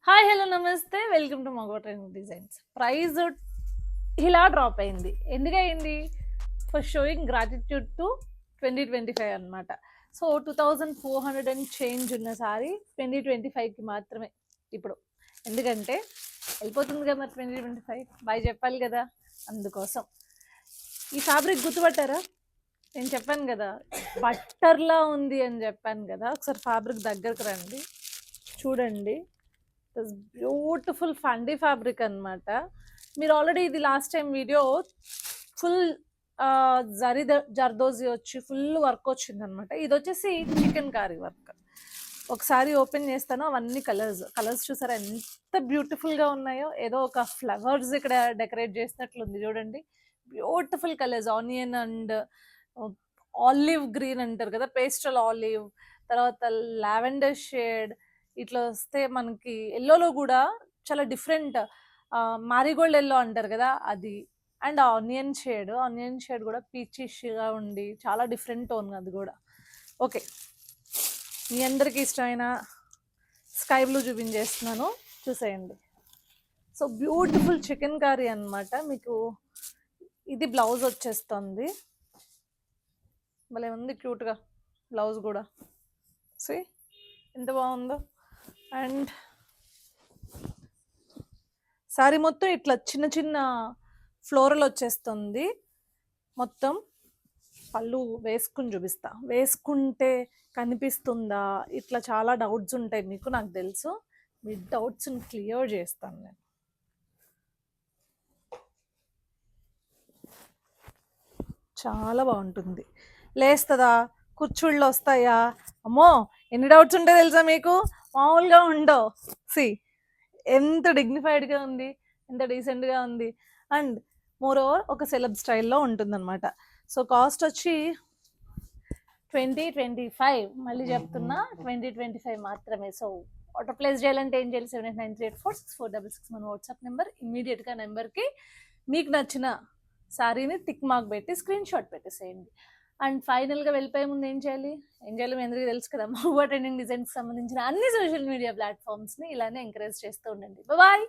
Hi hello నమస్తే welcome to Mago trending designs. Price ఇలా drop అయింది. ఎందుకు అయింది? ఫర్ షోయింగ్ గ్రాటిట్యూడ్ టు 2025 అనమాట. సో 2400 అండ్ చేంజ్ ఉన్న సారీ 2025కి మాత్రమే ఇప్పుడు. ఎందుకంటే వెళ్ళిపోతుంది కదా మరి 2025 బాయ్ చెప్పాలి కదా, అందుకోసం. ఈ ఫ్యాబ్రిక్ గుర్తుపట్టారా? నేను చెప్పాను కదా బట్టర్లా ఉంది అని చెప్పాను కదా. ఒకసారి ఫ్యాబ్రిక్ దగ్గరకు రండి, చూడండి. బ్యూటిఫుల్ ఫండీ ఫ్యాబ్రిక్ అనమాట. మీరు ఆల్రెడీ ఇది last time video full zardozi వచ్చి ఫుల్ వర్క్ వచ్చింది అనమాట. ఇది వచ్చేసి చికెన్ కారీ వర్క్. ఒకసారి ఓపెన్ చేస్తాను, అవన్నీ కలర్స్ చూసారా ఎంత బ్యూటిఫుల్గా ఉన్నాయో. ఏదో ఒక ఫ్లవర్స్ ఇక్కడ డెకరేట్ చేసినట్లుంది చూడండి. Beautiful colours, onion and olive green అంటారు కదా, పేస్టల్ ఆలివ్, తర్వాత లావెండర్ షేడ్. ఇట్లా వస్తే మనకి ఎల్లోలో కూడా చాలా డిఫరెంట్ మారిగోల్డ్ ఎల్లో అంటారు కదా అది, అండ్ ఆనియన్ షేడ్ కూడా పీచిష్గా ఉండి చాలా డిఫరెంట్ టోన్ అది కూడా. ఓకే, మీ అందరికి ఇష్టమైన స్కై బ్లూ చూపించేస్తున్నాను, చూసేయండి. సో బ్యూటిఫుల్ చికెన్ కర్రీ అనమాట. మీకు ఇది బ్లౌజ్ వచ్చేస్తుంది, భలే ఉంది క్యూట్గా బ్లౌజ్ కూడా. సీ ఎంత బాగుందో. అండ్ శారీ మొత్తం ఇట్లా చిన్న చిన్న ఫ్లోరల్ వచ్చేస్తుంది. మొత్తం పళ్ళు వేసుకుని చూపిస్తా, వేసుకుంటే కనిపిస్తుందా, ఇట్లా చాలా డౌట్స్ ఉంటాయి మీకు, నాకు తెలుసు. మీ డౌట్స్ని క్లియర్ చేస్తాను నేను. చాలా బాగుంటుంది. లేస్తుందా, కుర్చీళ్ళు వస్తాయా, అమ్మో ఎన్ని డౌట్స్ ఉంటాయి తెలుసా మీకు, మామూలుగా ఉండవు. సి ఎంత డిగ్నిఫైడ్గా ఉంది, ఎంత డీసెంట్గా ఉంది. అండ్ మోర్ ఓవర్ ఒక సెలబ్ స్టైల్లో ఉంటుందన్నమాట. సో కాస్ట్ వచ్చి 2025, మళ్ళీ చెప్తున్నా 2025 మాత్రమే. సో ఆర్డర్ ప్లేస్ చేయాలంటే ఏం చేయాలి? 7893846466 మన వాట్సాప్ నెంబర్. ఇమ్మీడియట్గా నెంబర్కి మీకు నచ్చిన శారీని టిక్ మార్క్ పెట్టి స్క్రీన్ షాట్ పెట్టేసేయండి. అండ్ ఫైనల్గా వెళ్ళిపోయే ముందు ఏం చేయాలి మీ అందరికీ తెలుసు కదా, మగో ట్రెండింగ్ డిజైన్స్కి సంబంధించిన అన్ని సోషల్ మీడియా ప్లాట్ఫామ్స్ని ఇలానే ఎంకరేజ్ చేస్తూ ఉండండి. బాయ్.